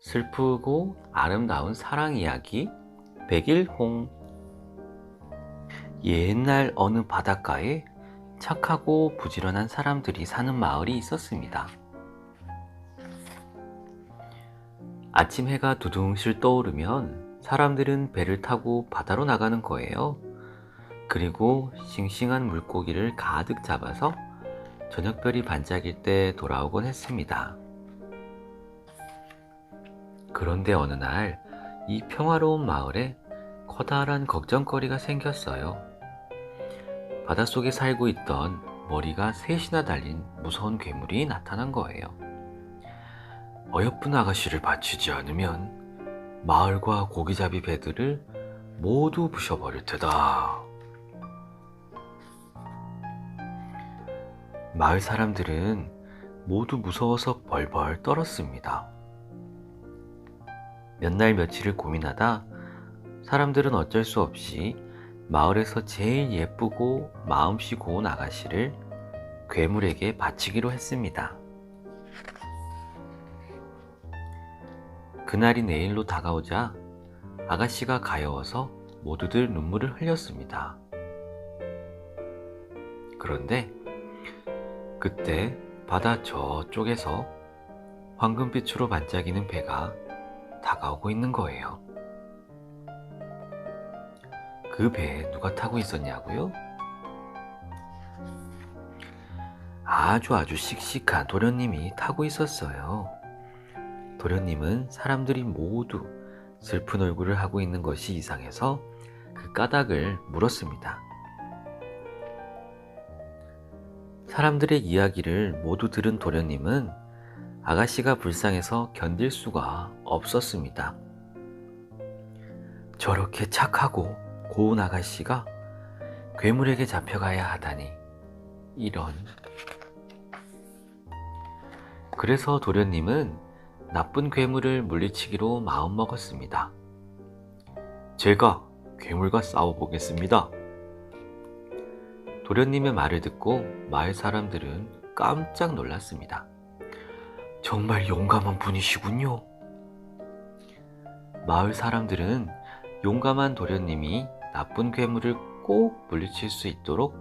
슬프고 아름다운 사랑 이야기 백일홍. 옛날 어느 바닷가에 착하고 부지런한 사람들이 사는 마을이 있었습니다. 아침 해가 두둥실 떠오르면 사람들은 배를 타고 바다로 나가는 거예요. 그리고 싱싱한 물고기를 가득 잡아서 저녁별이 반짝일 때 돌아오곤 했습니다. 그런데 어느 날 이 평화로운 마을에 커다란 걱정거리가 생겼어요. 바닷속에 살고 있던 머리가 셋이나 달린 무서운 괴물이 나타난 거예요. 어여쁜 아가씨를 바치지 않으면 마을과 고기잡이 배들을 모두 부셔버릴 테다. 마을 사람들은 모두 무서워서 벌벌 떨었습니다. 몇 날 며칠을 고민하다 사람들은 어쩔 수 없이 마을에서 제일 예쁘고 마음씨 고운 아가씨를 괴물에게 바치기로 했습니다. 그날이 내일로 다가오자 아가씨가 가여워서 모두들 눈물을 흘렸습니다. 그런데 그때 바다 저쪽에서 황금빛으로 반짝이는 배가 다가오고 있는 거예요. 그 배에 누가 타고 있었냐고요? 아주 씩씩한 도련님이 타고 있었어요. 도련님은 사람들이 모두 슬픈 얼굴을 하고 있는 것이 이상해서 그 까닭을 물었습니다. 사람들의 이야기를 모두 들은 도련님은 아가씨가 불쌍해서 견딜 수가 없었습니다. 저렇게 착하고 고운 아가씨가 괴물에게 잡혀가야 하다니, 이런. 그래서 도련님은 나쁜 괴물을 물리치기로 마음먹었습니다. 제가 괴물과 싸워보겠습니다. 도련님의 말을 듣고 마을 사람들은 깜짝 놀랐습니다. 정말 용감한 분이시군요. 마을 사람들은 용감한 도련님이 나쁜 괴물을 꼭 물리칠 수 있도록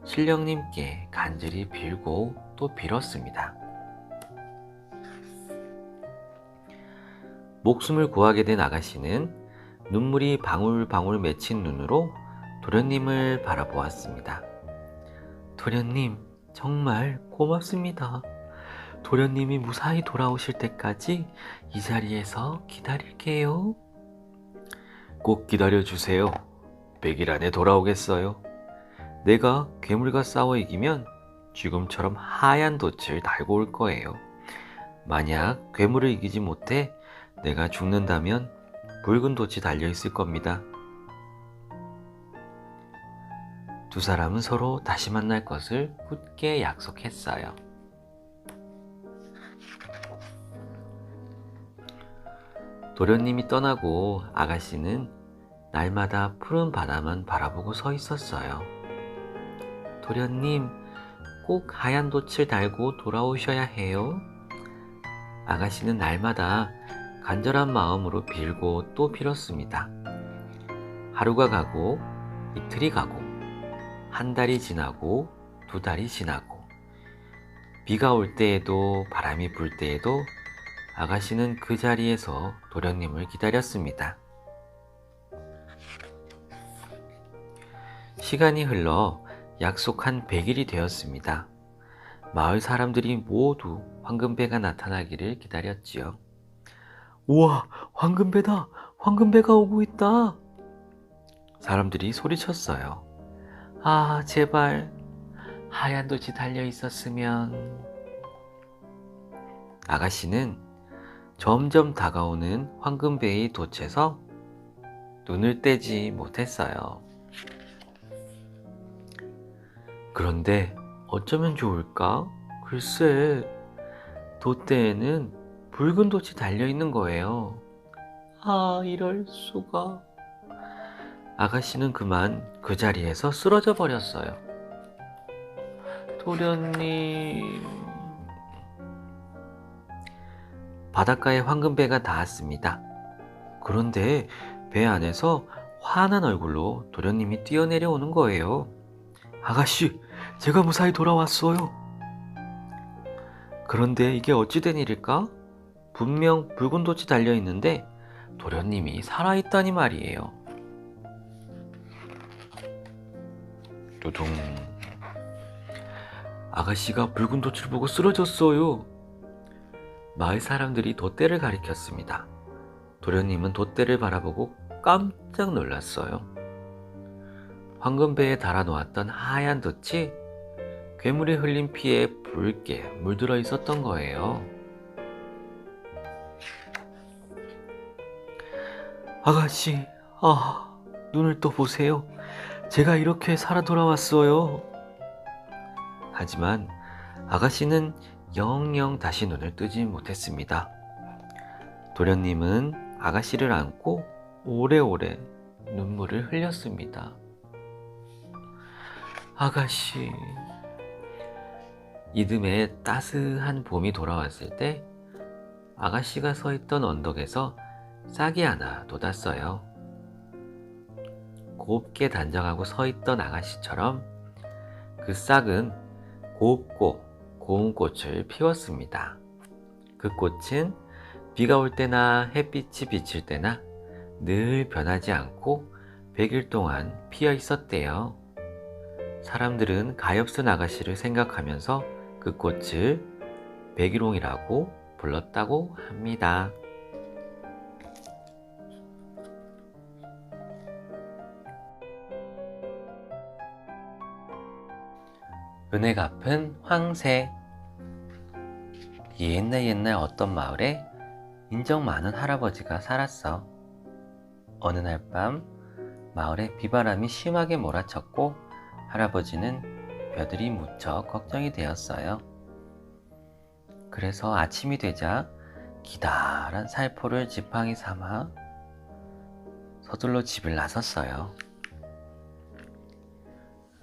신령님께 간절히 빌고 또 빌었습니다. 목숨을 구하게 된 아가씨는 눈물이 방울방울 맺힌 눈으로 도련님을 바라보았습니다. 도련님, 정말 고맙습니다. 도련님이 무사히 돌아오실 때까지 이 자리에서 기다릴게요. 꼭 기다려주세요. 100일 안에 돌아오겠어요. 내가 괴물과 싸워 이기면 지금처럼 하얀 돛을 달고 올 거예요. 만약 괴물을 이기지 못해 내가 죽는다면 붉은 돛이 달려 있을 겁니다. 두 사람은 서로 다시 만날 것을 굳게 약속했어요. 도련님이 떠나고 아가씨는 날마다 푸른 바다만 바라보고 서 있었어요. 도련님, 꼭 하얀 돛을 달고 돌아오셔야 해요. 아가씨는 날마다 간절한 마음으로 빌고 또 빌었습니다. 하루가 가고 이틀이 가고 한 달이 지나고 두 달이 지나고 비가 올 때에도 바람이 불 때에도 아가씨는 그 자리에서 도련님을 기다렸습니다. 시간이 흘러 약속한 100일이 되었습니다. 마을 사람들이 모두 황금배가 나타나기를 기다렸지요. 우와, 황금배다! 황금배가 오고 있다! 사람들이 소리쳤어요. 아, 제발 하얀 돛이 달려 있었으면. 아가씨는 점점 다가오는 황금배의 돛에서 눈을 떼지 못했어요. 그런데 어쩌면 좋을까? 글쎄, 돛대에는 붉은 돛이 달려있는 거예요. 아, 이럴 수가. 아가씨는 그만 그 자리에서 쓰러져 버렸어요. 도련님. 바닷가에 황금배가 닿았습니다. 그런데 배 안에서 환한 얼굴로 도련님이 뛰어내려오는 거예요. 아가씨, 제가 무사히 돌아왔어요. 그런데 이게 어찌 된 일일까? 분명 붉은 돛이 달려있는데 도련님이 살아있다니 말이에요. 두둥. 아가씨가 붉은 돛을 보고 쓰러졌어요. 마을 사람들이 돛대를 가리켰습니다. 도련님은 돛대를 바라보고 깜짝 놀랐어요. 황금배에 달아놓았던 하얀 돛이 괴물이 흘린 피에 붉게 물들어 있었던 거예요. 아가씨, 눈을 떠보세요. 제가 이렇게 살아 돌아왔어요. 하지만 아가씨는 영영 다시 눈을 뜨지 못했습니다. 도련님은 아가씨를 안고 오래오래 눈물을 흘렸습니다. 아가씨. 이듬해 따스한 봄이 돌아왔을 때 아가씨가 서 있던 언덕에서 싹이 하나 돋았어요. 곱게 단정하고 서 있던 아가씨처럼 그 싹은 곱고 고운 꽃을 피웠습니다. 그 꽃은 비가 올 때나 햇빛이 비칠 때나 늘 변하지 않고 100일 동안 피어 있었대요. 사람들은 가엾은 아가씨를 생각하면서 그 꽃을 백일홍이라고 불렀다고 합니다. 은혜 갚은 황새. 옛날 어떤 마을에 인정 많은 할아버지가 살았어. 어느 날 밤 마을에 비바람이 심하게 몰아쳤고 할아버지는 벼들이 무척 걱정이 되었어요. 그래서 아침이 되자 기다란 살포를 지팡이 삼아 서둘러 집을 나섰어요.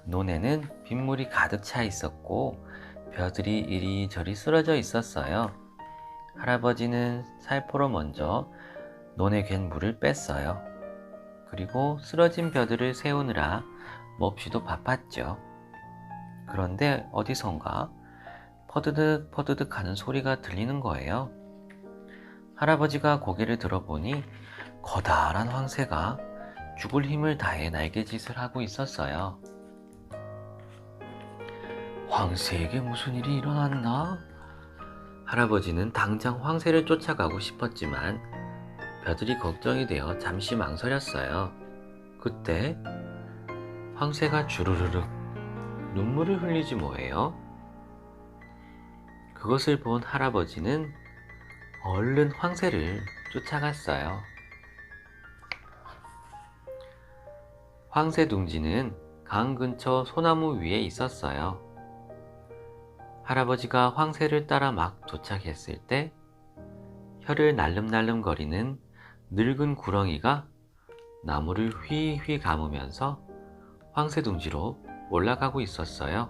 논에는 빗물이 가득 차 있었고 벼들이 이리저리 쓰러져 있었어요. 할아버지는 살포로 먼저 논에 갠 물을 뺐어요. 그리고 쓰러진 벼들을 세우느라 몹시도 바빴죠. 그런데 어디선가 퍼드득 퍼드득 하는 소리가 들리는 거예요. 할아버지가 고개를 들어보니 커다란 황새가 죽을 힘을 다해 날개짓을 하고 있었어요. 황새에게 무슨 일이 일어났나? 할아버지는 당장 황새를 쫓아가고 싶었지만 벼들이 걱정이 되어 잠시 망설였어요. 그때 황새가 주르르륵 눈물을 흘리지 뭐예요? 그것을 본 할아버지는 얼른 황새를 쫓아갔어요. 황새 둥지는 강 근처 소나무 위에 있었어요. 할아버지가 황새를 따라 막 도착했을 때 혀를 날름날름거리는 늙은 구렁이가 나무를 휘휘 감으면서 황새 둥지로 올라가고 있었어요.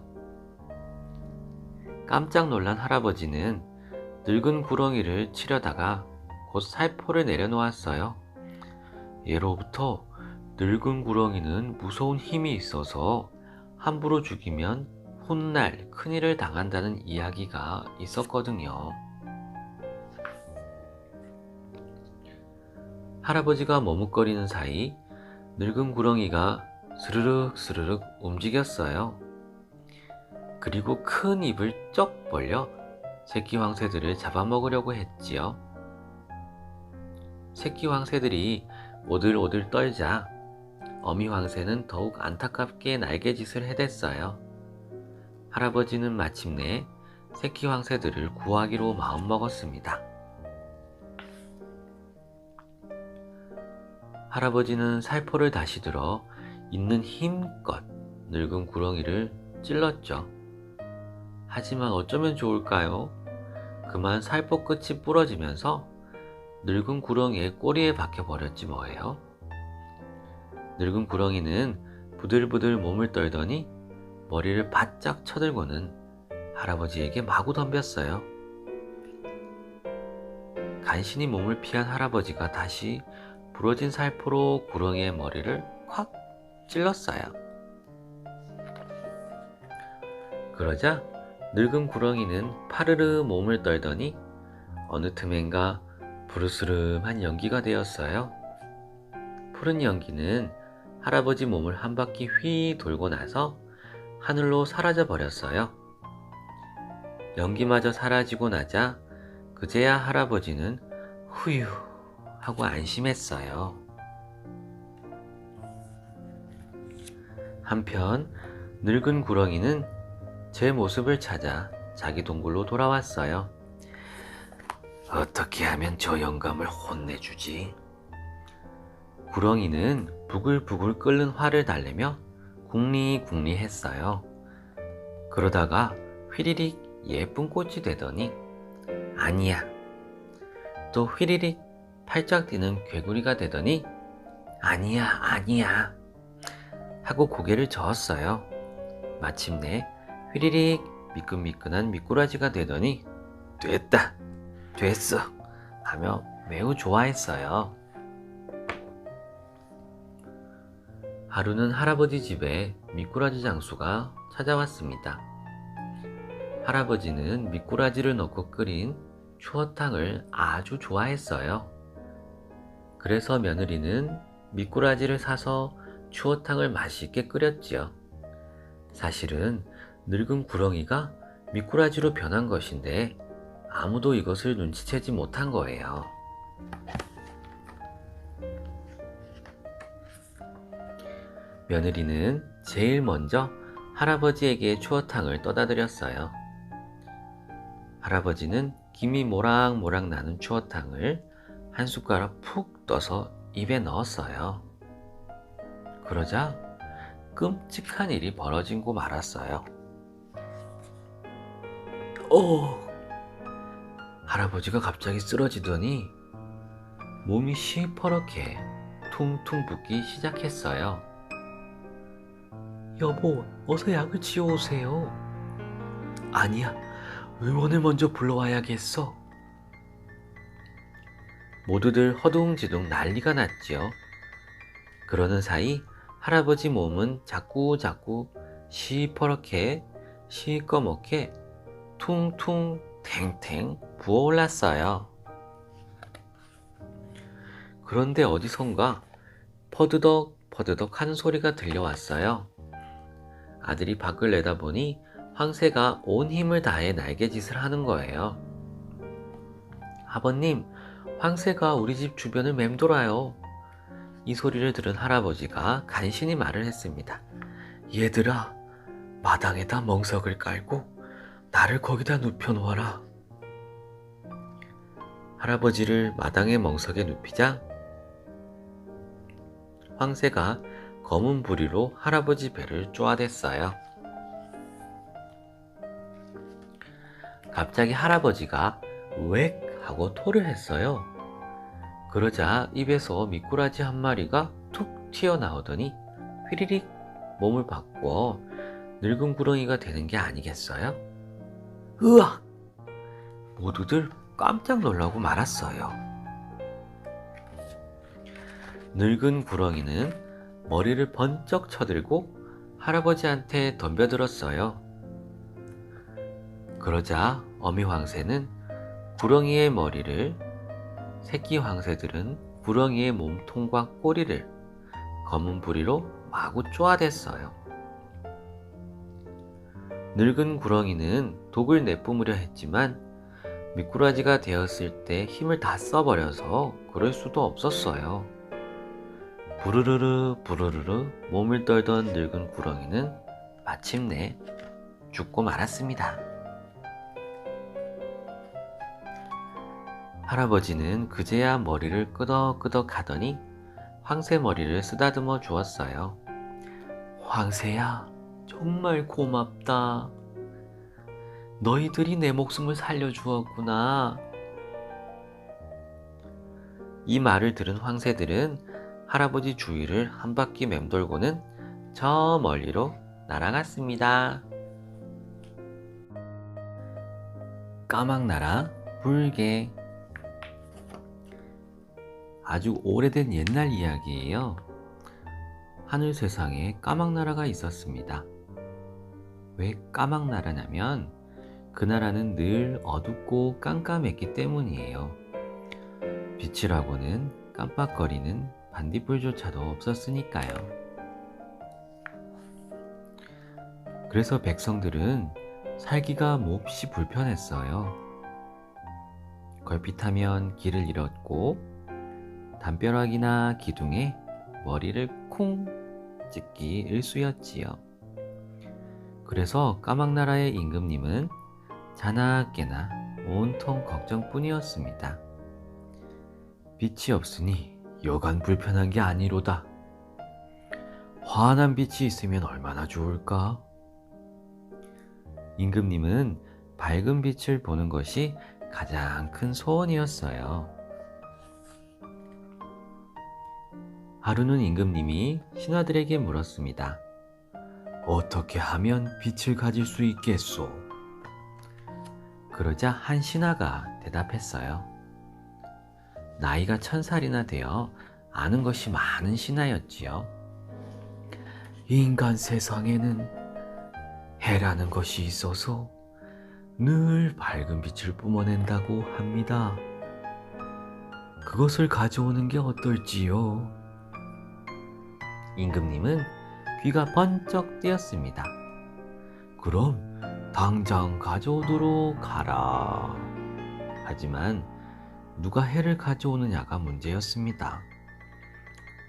깜짝 놀란 할아버지는 늙은 구렁이를 치려다가 곧 살포를 내려놓았어요. 예로부터 늙은 구렁이는 무서운 힘이 있어서 함부로 죽이면 훗날 큰일을 당한다는 이야기가 있었거든요. 할아버지가 머뭇거리는 사이 늙은 구렁이가 스르륵 스르륵 움직였어요. 그리고 큰 입을 쩍 벌려 새끼 황새들을 잡아먹으려고 했지요. 새끼 황새들이 오들오들 떨자 어미 황새는 더욱 안타깝게 날개짓을 해댔어요. 할아버지는 마침내 새끼 황새들을 구하기로 마음먹었습니다. 할아버지는 살포를 다시 들어 있는 힘껏 늙은 구렁이를 찔렀죠. 하지만 어쩌면 좋을까요? 그만 살포 끝이 부러지면서 늙은 구렁이의 꼬리에 박혀버렸지 뭐예요. 늙은 구렁이는 부들부들 몸을 떨더니 머리를 바짝 쳐들고는 할아버지에게 마구 덤볐어요. 간신히 몸을 피한 할아버지가 다시 부러진 살포로 구렁이의 머리를 콱 찔렀어요. 그러자 늙은 구렁이는 파르르 몸을 떨더니 어느 틈엔가 부르스름한 연기가 되었어요. 푸른 연기는 할아버지 몸을 한 바퀴 휘 돌고 나서 하늘로 사라져 버렸어요. 연기마저 사라지고 나자 그제야 할아버지는 후유 하고 안심했어요. 한편 늙은 구렁이는 제 모습을 찾아 자기 동굴로 돌아왔어요. 어떻게 하면 저 영감을 혼내주지? 구렁이는 부글부글 끓는 화를 달래며 궁리궁리 했어요. 그러다가 휘리릭 예쁜 꽃이 되더니 아니야. 또 휘리릭 팔짝 뛰는 개구리가 되더니 아니야 아니야 하고 고개를 저었어요. 마침내 휘리릭 미끈미끈한 미꾸라지가 되더니 됐다 됐어 하며 매우 좋아했어요. 하루는 할아버지 집에 미꾸라지 장수가 찾아왔습니다. 할아버지는 미꾸라지를 넣고 끓인 추어탕을 아주 좋아했어요. 그래서 며느리는 미꾸라지를 사서 추어탕을 맛있게 끓였지요. 사실은 늙은 구렁이가 미꾸라지로 변한 것인데 아무도 이것을 눈치채지 못한 거예요. 며느리는 제일 먼저 할아버지에게 추어탕을 떠다 드렸어요. 할아버지는 김이 모락모락 나는 추어탕을 한 숟가락 푹 떠서 입에 넣었어요. 그러자 끔찍한 일이 벌어지고 말았어요. 할아버지가 갑자기 쓰러지더니 몸이 시퍼렇게 퉁퉁 붓기 시작했어요. 여보, 어서 약을 지어오세요. 아니야, 의원을 먼저 불러와야겠어. 모두들 허둥지둥 난리가 났지요. 그러는 사이 할아버지 몸은 자꾸자꾸 시퍼렇게 시꺼멓게 퉁퉁 탱탱 부어올랐어요. 그런데 어디선가 퍼드덕 퍼드덕 하는 소리가 들려왔어요. 아들이 밖을 내다보니 황새가 온 힘을 다해 날개짓을 하는 거예요. 아버님, 황새가 우리 집 주변을 맴돌아요. 이 소리를 들은 할아버지가 간신히 말을 했습니다. 얘들아, 마당에다 멍석을 깔고 나를 거기다 눕혀놓아라. 할아버지를 마당에 멍석에 눕히자 황새가 검은 부리로 할아버지 배를 쪼아댔어요. 갑자기 할아버지가 웩 하고 토를 했어요. 그러자 입에서 미꾸라지 한 마리가 툭 튀어나오더니 휘리릭 몸을 바꾸어 늙은 구렁이가 되는 게 아니겠어요? 으악! 모두들 깜짝 놀라고 말았어요. 늙은 구렁이는 머리를 번쩍 쳐들고 할아버지한테 덤벼들었어요. 그러자 어미 황새는 구렁이의 머리를, 새끼 황새들은 구렁이의 몸통과 꼬리를 검은 부리로 마구 쪼아댔어요. 늙은 구렁이는 독을 내뿜으려 했지만 미꾸라지가 되었을 때 힘을 다 써버려서 그럴 수도 없었어요. 부르르르 부르르르 몸을 떨던 늙은 구렁이는 마침내 죽고 말았습니다. 할아버지는 그제야 머리를 끄덕끄덕 하더니 황새 머리를 쓰다듬어 주었어요. 황새야, 정말 고맙다. 너희들이 내 목숨을 살려주었구나. 이 말을 들은 황새들은 할아버지 주위를 한 바퀴 맴돌고는 저 멀리로 날아갔습니다. 까막나라 불개. 아주 오래된 옛날 이야기예요. 하늘 세상에 까막나라가 있었습니다. 왜 까막나라냐면 그 나라는 늘 어둡고 깜깜했기 때문이에요. 빛이라고는 깜빡거리는 반딧불조차도 없었으니까요. 그래서 백성들은 살기가 몹시 불편했어요. 걸핏하면 길을 잃었고 담벼락이나 기둥에 머리를 콩 찍기 일쑤였지요. 그래서 까막나라의 임금님은 자나깨나 온통 걱정뿐이었습니다. 빛이 없으니 여간 불편한 게 아니로다. 환한 빛이 있으면 얼마나 좋을까? 임금님은 밝은 빛을 보는 것이 가장 큰 소원이었어요. 하루는 임금님이 신하들에게 물었습니다. 어떻게 하면 빛을 가질 수 있겠소? 그러자 한 신하가 대답했어요. 나이가 1000살이나 되어 아는 것이 많은 신하였지요. 인간 세상에는 해라는 것이 있어서 늘 밝은 빛을 뿜어낸다고 합니다. 그것을 가져오는 게 어떨지요? 임금님은 귀가 번쩍 뜨였습니다. 그럼 당장 가져오도록 하라. 하지만 누가 해를 가져오느냐가 문제였습니다.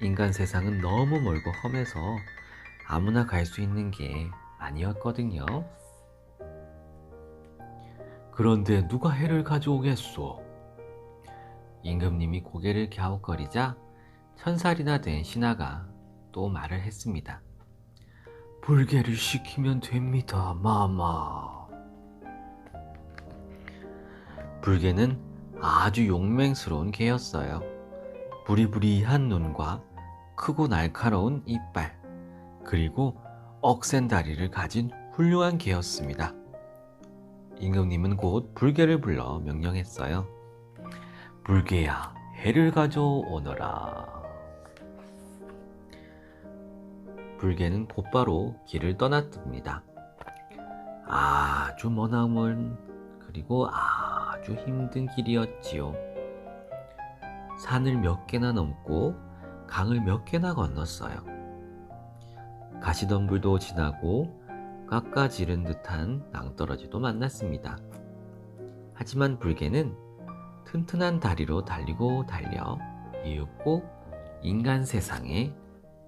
인간 세상은 너무 멀고 험해서 아무나 갈 수 있는 게 아니었거든요. 그런데 누가 해를 가져오겠소? 임금님이 고개를 갸웃거리자 1000살이나 된 신하가 또 말을 했습니다. 불개를 시키면 됩니다, 마마. 불개는 아주 용맹스러운 개였어요. 부리부리한 눈과 크고 날카로운 이빨, 그리고 억센 다리를 가진 훌륭한 개였습니다. 임금님은 곧 불개를 불러 명령했어요. 불개야, 해를 가져오너라. 불개는 곧바로 길을 떠났습니다. 아주 머나먼 그리고 아주 힘든 길이었지요. 산을 몇 개나 넘고 강을 몇 개나 건넜어요. 가시덤불도 지나고 깎아지른 듯한 낭떠러지도 만났습니다. 하지만 불개는 튼튼한 다리로 달리고 달려 이윽고 인간 세상에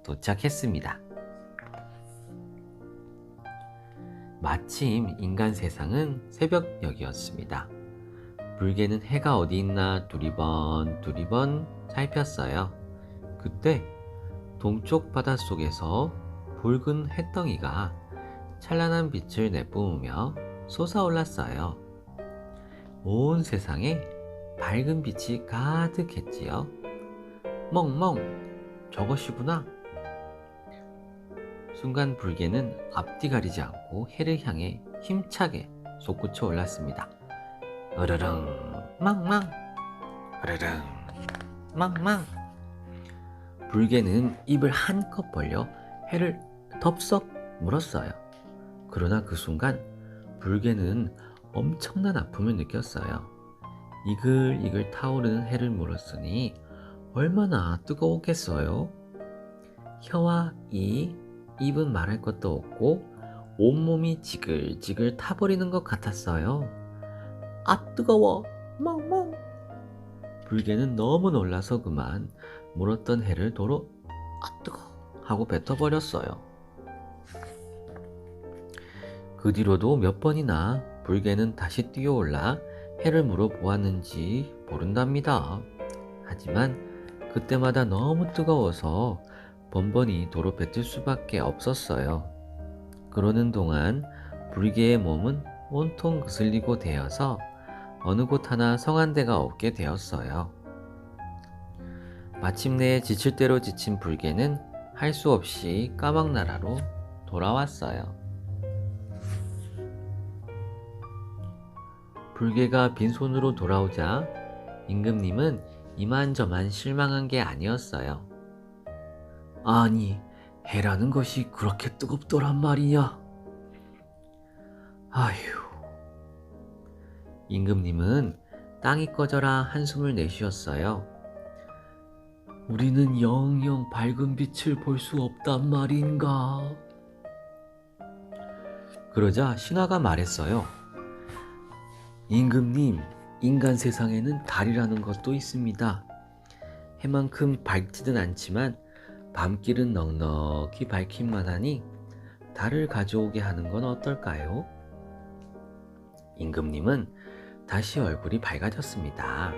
도착했습니다. 마침 인간 세상은 새벽녘이었습니다. 불개는 해가 어디 있나 두리번 살폈어요. 그때 동쪽 바닷속에서 붉은 햇덩이가 찬란한 빛을 내뿜으며 솟아올랐어요. 온 세상에 밝은 빛이 가득했지요. 멍멍, 저것이구나. 순간 불개는 앞뒤 가리지 않고 해를 향해 힘차게 솟구쳐 올랐습니다. 으르릉 망망, 으르릉 망망. 불개는 입을 한껏 벌려 해를 덥석 물었어요. 그러나 그 순간 불개는 엄청난 아픔을 느꼈어요. 이글이글 타오르는 해를 물었으니 얼마나 뜨거웠겠어요? 혀와 입은 말할 것도 없고 온몸이 지글지글 타버리는 것 같았어요. 아 뜨거워 멍멍. 불개는 너무 놀라서 그만 물었던 해를 도로 아 뜨거 하고 뱉어버렸어요. 그 뒤로도 몇 번이나 불개는 다시 뛰어올라 해를 물어보았는지 모른답니다. 하지만 그때마다 너무 뜨거워서 번번이 도로 뱉을 수밖에 없었어요. 그러는 동안 불개의 몸은 온통 그슬리고 데어서 어느 곳 하나 성한 데가 없게 되었어요. 마침내 지칠 대로 지친 불개는 할 수 없이 까막나라로 돌아왔어요. 불개가 빈손으로 돌아오자 임금님은 이만저만 실망한 게 아니었어요. 아니, 해라는 것이 그렇게 뜨겁더란 말이냐? 아휴. 임금님은 땅이 꺼져라 한숨을 내쉬었어요. 우리는 영영 밝은 빛을 볼 수 없단 말인가? 그러자 신하가 말했어요. 임금님, 인간 세상에는 달이라는 것도 있습니다. 해만큼 밝지는 않지만 밤길은 넉넉히 밝힐만 하니 달을 가져오게 하는 건 어떨까요? 임금님은 다시 얼굴이 밝아졌습니다.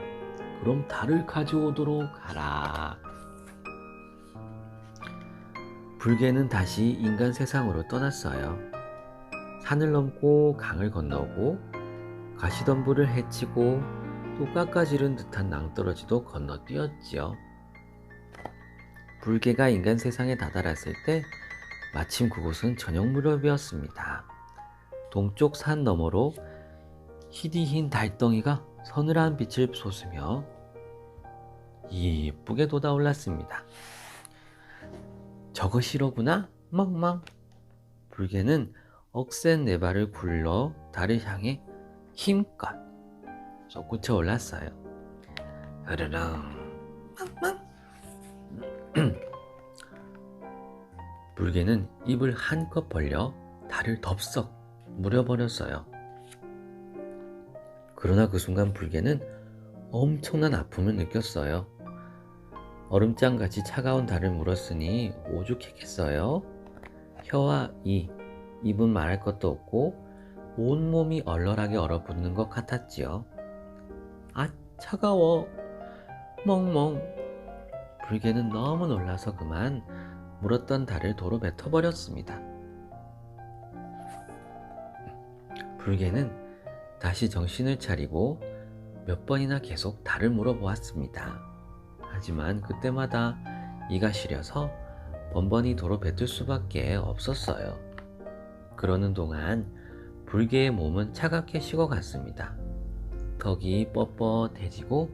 그럼 달을 가져오도록 하라. 불개는 다시 인간 세상으로 떠났어요. 산을 넘고 강을 건너고 가시덤불을 헤치고 또 깎아지른 듯한 낭떠러지도 건너뛰었지요. 불개가 인간 세상에 다다랐을 때 마침 그곳은 저녁 무렵이었습니다. 동쪽 산 너머로 희디 흰 달덩이가 서늘한 빛을 솟으며 예쁘게 돋아올랐습니다. 저것이로구나 멍멍. 불개는 억센 네 발을 굴러 달을 향해 힘껏 솟구쳐 올랐어요. 흐르릉 멍멍. 불개는 입을 한껏 벌려 달을 덥석 물어버렸어요. 그러나 그 순간 불개는 엄청난 아픔을 느꼈어요. 얼음장같이 차가운 달을 물었으니 오죽했겠어요? 혀와 입은 말할 것도 없고 온몸이 얼얼하게 얼어붙는 것 같았지요. 아, 차가워. 멍멍. 불개는 너무 놀라서 그만 물었던 달을 도로 뱉어버렸습니다. 불개는 다시 정신을 차리고 몇 번이나 계속 달을 물어보았습니다. 하지만 그때마다 이가 시려서 번번이 도로 뱉을 수밖에 없었어요. 그러는 동안 불개의 몸은 차갑게 식어갔습니다. 턱이 뻣뻣해지고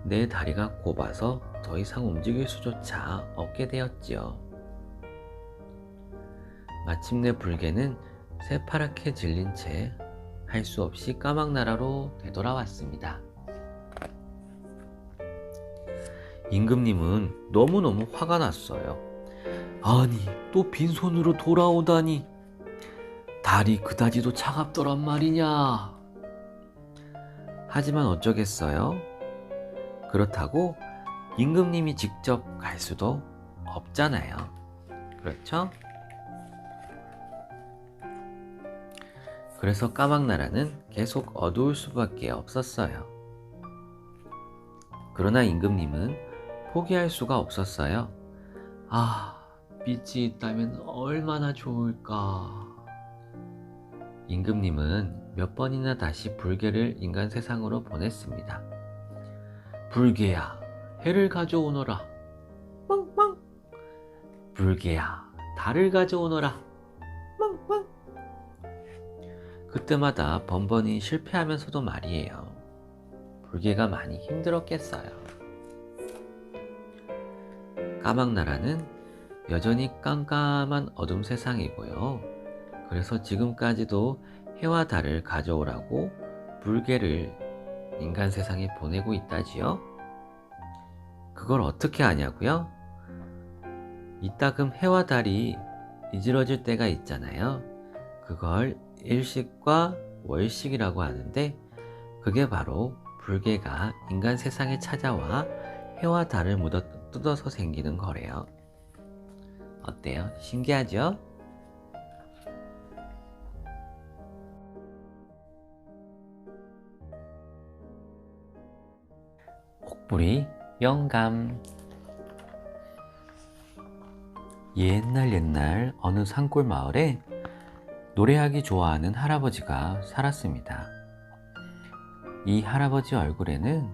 내 다리가 곱아서 더 이상 움직일 수조차 없게 되었지요. 마침내 불개는 새파랗게 질린 채 할 수 없이 까막나라로 되돌아왔습니다. 임금님은 너무너무 화가 났어요. 아니, 또 빈손으로 돌아오다니. 달이 그다지도 차갑더란 말이냐. 하지만 어쩌겠어요? 그렇다고 임금님이 직접 갈 수도 없잖아요. 그렇죠? 그래서 까막나라는 계속 어두울 수밖에 없었어요. 그러나 임금님은 포기할 수가 없었어요. 아, 빛이 있다면 얼마나 좋을까. 임금님은 몇 번이나 다시 불개를 인간 세상으로 보냈습니다. 불개야, 해를 가져오너라. 멍멍. 불개야, 달을 가져오너라. 멍멍. 그때마다 번번이 실패하면서도 말이에요. 불개가 많이 힘들었겠어요. 까막나라는 여전히 깜깜한 어둠 세상이고요. 그래서 지금까지도 해와 달을 가져오라고 불개를 인간 세상에 보내고 있다지요. 그걸 어떻게 아냐고요? 이따금 해와 달이 이질어질 때가 있잖아요. 그걸 일식과 월식이라고 하는데 그게 바로 불개가 인간 세상에 찾아와 해와 달을 뜯어서 생기는 거래요. 어때요? 신기하죠? 혹부리 영감. 옛날 어느 산골 마을에 노래하기 좋아하는 할아버지가 살았습니다. 이 할아버지 얼굴에는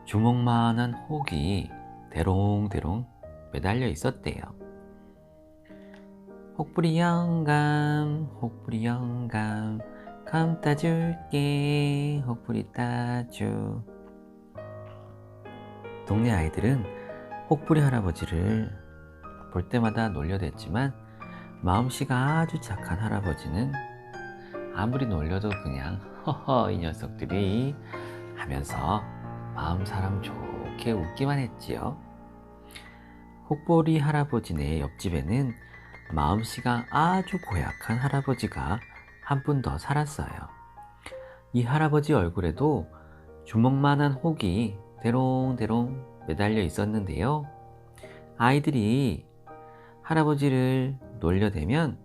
주먹만한 혹이 대롱대롱 매달려 있었대요. 혹부리 영감, 혹부리 영감, 감 따줄게, 혹부리 따주. 동네 아이들은 혹부리 할아버지를 볼 때마다 놀려댔지만 마음씨가 아주 착한 할아버지는 아무리 놀려도 그냥 허허 이 녀석들이 하면서 마음 사람 좋게 웃기만 했지요. 혹부리 할아버지네 옆집에는 마음씨가 아주 고약한 할아버지가 한 분 더 살았어요. 이 할아버지 얼굴에도 주먹만한 혹이 대롱대롱 매달려 있었는데요. 아이들이 할아버지를 놀려대면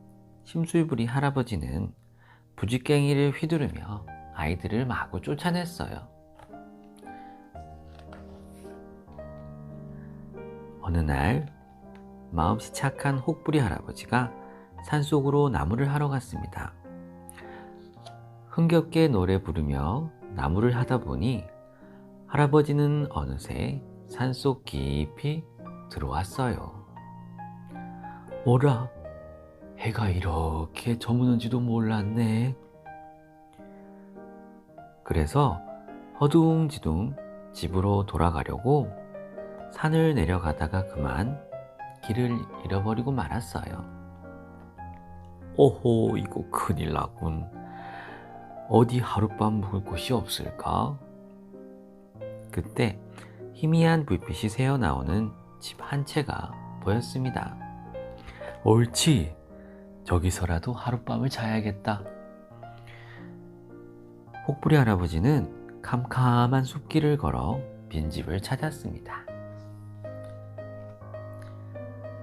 심술부리 할아버지는 부지깽이를 휘두르며 아이들을 마구 쫓아냈어요. 어느 날 마음씨 착한 혹부리 할아버지가 산속으로 나무를 하러 갔습니다. 흥겹게 노래 부르며 나무를 하다 보니 할아버지는 어느새 산속 깊이 들어왔어요. 오라, 해가 이렇게 저무는지도 몰랐네. 그래서 허둥지둥 집으로 돌아가려고 산을 내려가다가 그만 길을 잃어버리고 말았어요. 오호, 이거 큰일 났군. 어디 하룻밤 묵을 곳이 없을까? 그때 희미한 불빛이 새어나오는 집 한 채가 보였습니다. 옳지, 저기서라도 하룻밤을 자야겠다. 혹부리 할아버지는 캄캄한 숲길을 걸어 빈집을 찾았습니다.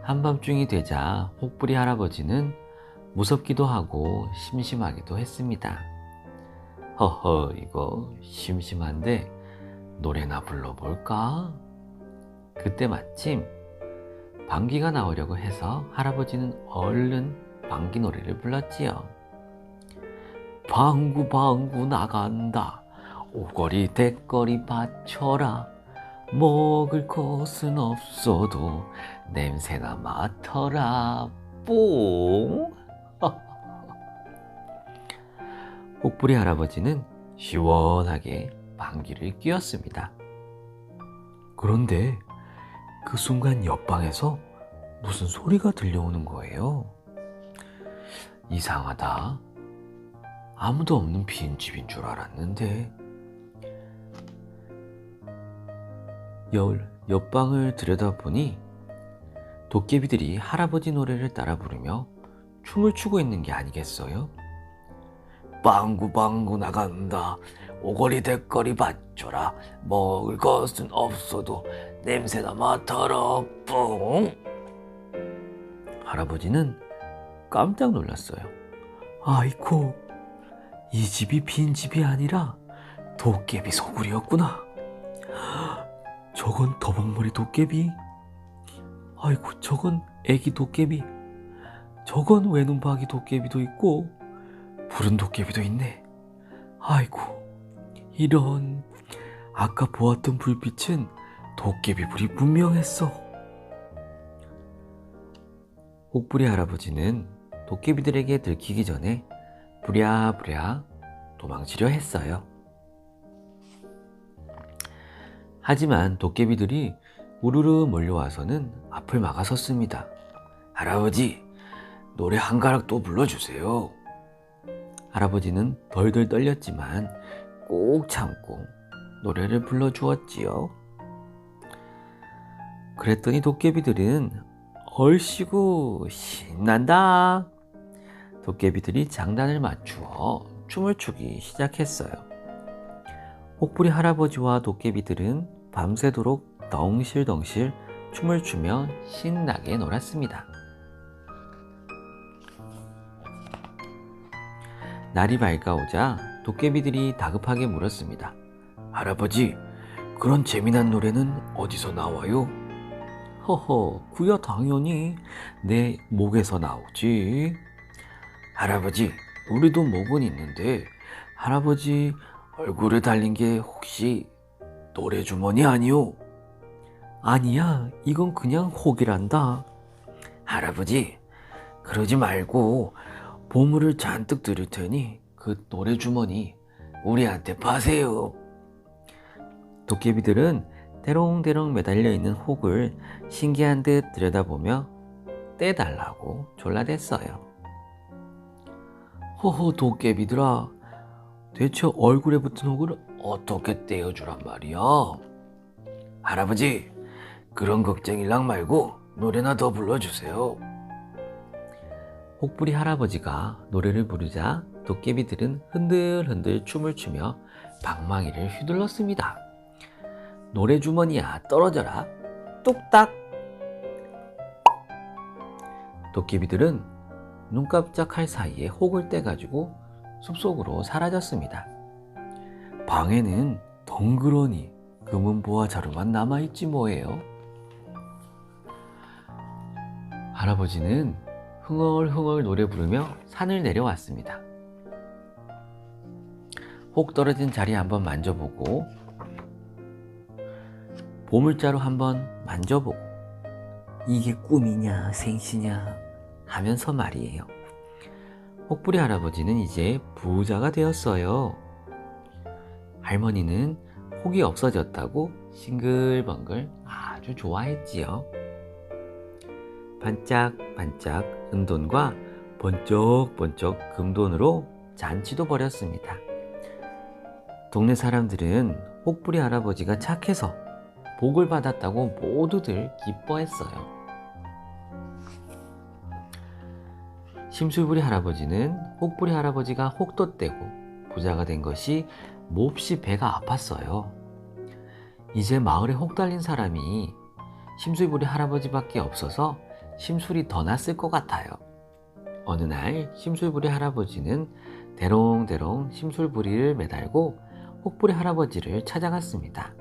한밤중이 되자 혹부리 할아버지는 무섭기도 하고 심심하기도 했습니다. 허허, 이거 심심한데 노래나 불러볼까? 그때 마침 방귀가 나오려고 해서 할아버지는 얼른 방귀 노래를 불렀지요. 방구 방구 나간다, 오거리 대거리 받쳐라, 먹을 것은 없어도 냄새나 맡아라, 뽕. 혹부리 할아버지는 시원하게 방귀를 뀌었습니다. 그런데 그 순간 옆방에서 무슨 소리가 들려오는 거예요. 이상하다. 아무도 없는 빈집인 줄 알았는데. 옆방을 들여다보니 도깨비들이 할아버지 노래를 따라 부르며 춤을 추고 있는 게 아니겠어요? 방구방구 나간다, 오거리 대거리 받쳐라, 먹을 것은 없어도 냄새나 맡아라, 뿡. 할아버지는 깜짝 놀랐어요. 아이고, 이 집이 빈집이 아니라 도깨비 소굴이었구나. 저건 더벅머리 도깨비, 아이고 저건 애기 도깨비, 저건 외눈박이 도깨비도 있고 푸른 도깨비도 있네. 아이고, 이런, 아까 보았던 불빛은 도깨비 불이 분명했어. 혹부리 할아버지는 도깨비들에게 들키기 전에 부랴부랴 도망치려 했어요. 하지만 도깨비들이 우르르 몰려와서는 앞을 막아섰습니다. 할아버지, 노래 한 가락 또 불러주세요. 할아버지는 덜덜 떨렸지만 꼭 참고 노래를 불러주었지요. 그랬더니 도깨비들은 얼씨구 신난다. 도깨비들이 장단을 맞추어 춤을 추기 시작했어요. 혹부리 할아버지와 도깨비들은 밤새도록 덩실덩실 춤을 추며 신나게 놀았습니다. 날이 밝아오자 도깨비들이 다급하게 물었습니다. 할아버지, 그런 재미난 노래는 어디서 나와요? 허허, 그야 당연히 내 목에서 나오지. 할아버지, 우리도 목은 있는데 할아버지 얼굴에 달린 게 혹시 노래 주머니 아니오? 아니야, 이건 그냥 혹이란다. 할아버지, 그러지 말고 보물을 잔뜩 드릴 테니 그 노래 주머니 우리한테 파세요. 도깨비들은 대롱대롱 매달려 있는 혹을 신기한 듯 들여다보며 떼달라고 졸라댔어요. 허허 도깨비들아, 대체 얼굴에 붙은 혹을 어떻게 떼어주란 말이야? 할아버지, 그런 걱정일랑 말고 노래나 더 불러주세요. 혹부리 할아버지가 노래를 부르자 도깨비들은 흔들흔들 춤을 추며 방망이를 휘둘렀습니다. 노래주머니야 떨어져라, 뚝딱. 도깨비들은 눈 깜짝할 사이에 혹을 떼가지고 숲속으로 사라졌습니다. 방에는 덩그러니 금은보화 자루만 남아있지 뭐예요. 할아버지는 흥얼흥얼 노래 부르며 산을 내려왔습니다. 혹 떨어진 자리 한번 만져보고 보물자루 한번 만져보고 이게 꿈이냐 생시냐 하면서 말이에요. 혹부리 할아버지는 이제 부자가 되었어요. 할머니는 혹이 없어졌다고 싱글벙글 아주 좋아했지요. 반짝반짝 은돈과 번쩍번쩍 금돈으로 잔치도 벌였습니다. 동네 사람들은 혹부리 할아버지가 착해서 복을 받았다고 모두들 기뻐했어요. 심술부리 할아버지는 혹부리 할아버지가 혹도 떼고 부자가 된 것이 몹시 배가 아팠어요. 이제 마을에 혹 달린 사람이 심술부리 할아버지밖에 없어서 심술이 더 났을 것 같아요. 어느 날 심술부리 할아버지는 대롱대롱 심술부리를 매달고 혹부리 할아버지를 찾아갔습니다.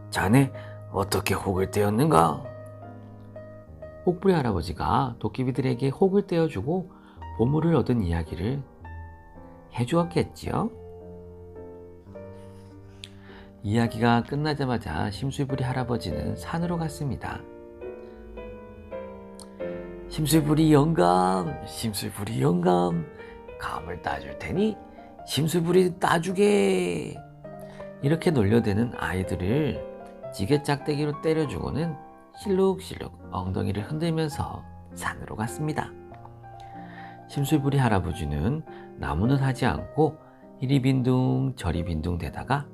자네 어떻게 혹을 떼었는가? 혹부리 할아버지가 도깨비들에게 혹을 떼어주고 보물을 얻은 이야기를 해주었겠지요. 이야기가 끝나자마자 심술부리 할아버지는 산으로 갔습니다. 심술부리 영감, 심술부리 영감, 감을 따줄 테니 심술부리 따주게. 이렇게 놀려대는 아이들을 지게짝대기로 때려주고는 실룩실룩 엉덩이를 흔들면서 산으로 갔습니다. 심술부리 할아버지는 나무는 하지 않고 이리 빈둥 저리 빈둥 대다가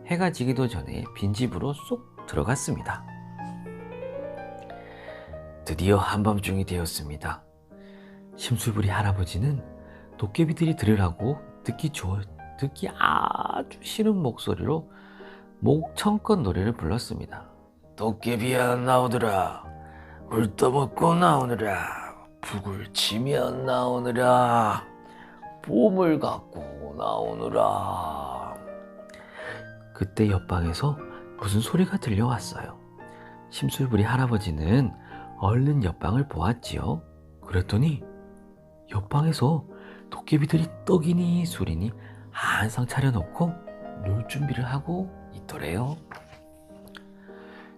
해가 지기도 전에 빈집으로 쏙 들어갔습니다. 드디어 한밤중이 되었습니다. 심술부리 할아버지는 도깨비들이 들으라고 듣기 아주 싫은 목소리로 목청껏 노래를 불렀습니다. 도깨비야 나오너라, 울떠먹고 나오너라, 북을 치며 나오너라, 보물 갖고 나오너라. 그때 옆방에서 무슨 소리가 들려왔어요. 심술부리 할아버지는 얼른 옆방을 보았지요. 그랬더니 옆방에서 도깨비들이 떡이니 술이니 한상 차려놓고 놀 준비를 하고 있더래요.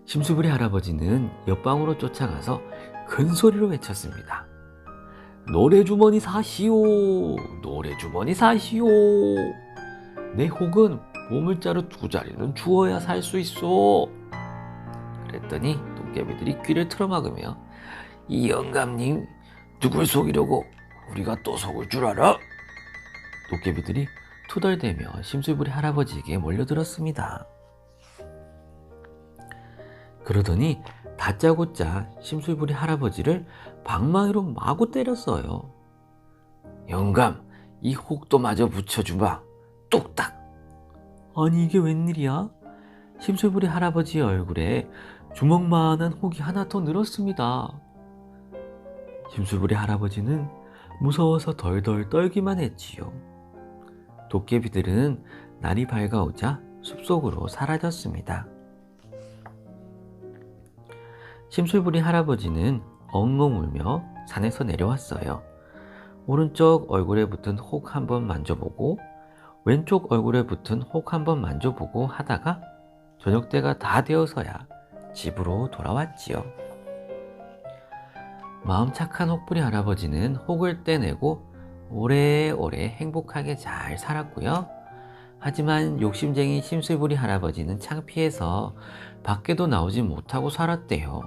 심술부리 할아버지는 옆방으로 쫓아가서 큰 소리로 외쳤습니다. 노래주머니 사시오, 노래주머니 사시오. 내 혹은 보물자루 2자리는 주어야 살 수 있어. 그랬더니 도깨비들이 귀를 틀어막으며 이 영감님 누굴 속이려고 우리가 또 속을 줄 알아? 도깨비들이 투덜대며 심술부리 할아버지에게 몰려들었습니다. 그러더니 다짜고짜 심술부리 할아버지를 방망이로 마구 때렸어요. 영감, 이 혹도 마저 붙여주마. 뚝딱. 아니 이게 웬일이야? 심술부리 할아버지의 얼굴에 주먹만한 혹이 하나 더 늘었습니다. 심술부리 할아버지는 무서워서 덜덜 떨기만 했지요. 도깨비들은 날이 밝아오자 숲속으로 사라졌습니다. 심술부리 할아버지는 엉엉 울며 산에서 내려왔어요. 오른쪽 얼굴에 붙은 혹 한번 만져보고 왼쪽 얼굴에 붙은 혹 한번 만져보고 하다가 저녁때가 다 되어서야 집으로 돌아왔지요. 마음 착한 혹부리 할아버지는 혹을 떼내고 오래오래 행복하게 잘 살았고요. 하지만 욕심쟁이 심술부리 할아버지는 창피해서 밖에도 나오지 못하고 살았대요.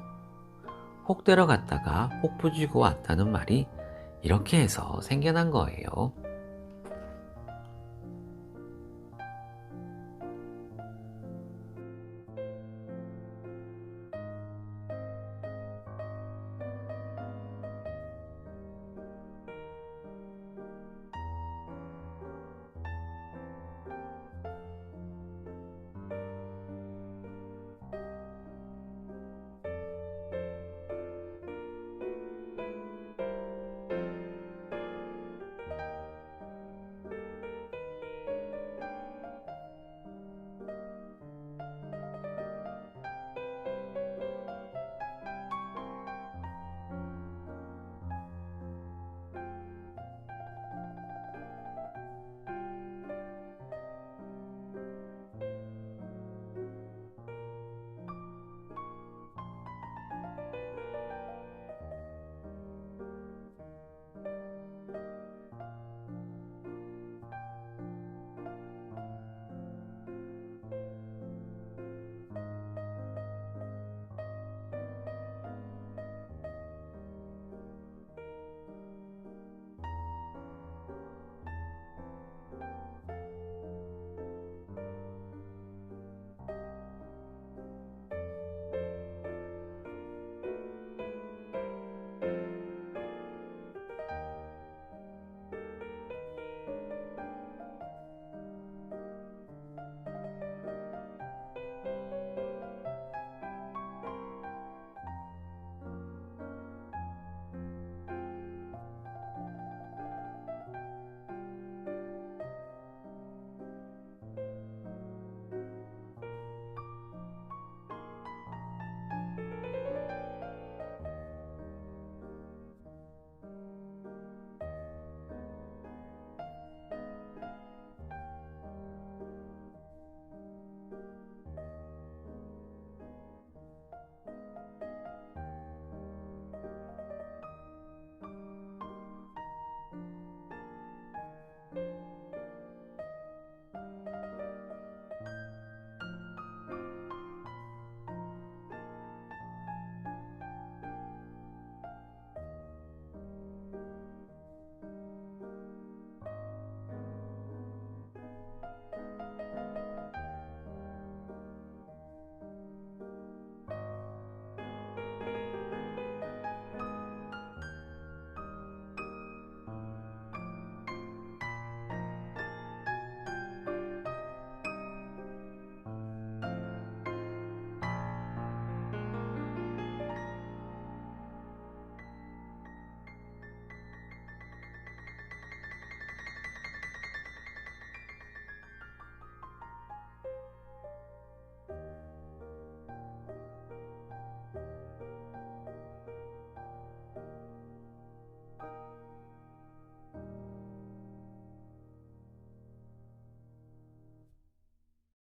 혹 들어갔다가 혹 부지고 왔다는 말이 이렇게 해서 생겨난 거예요.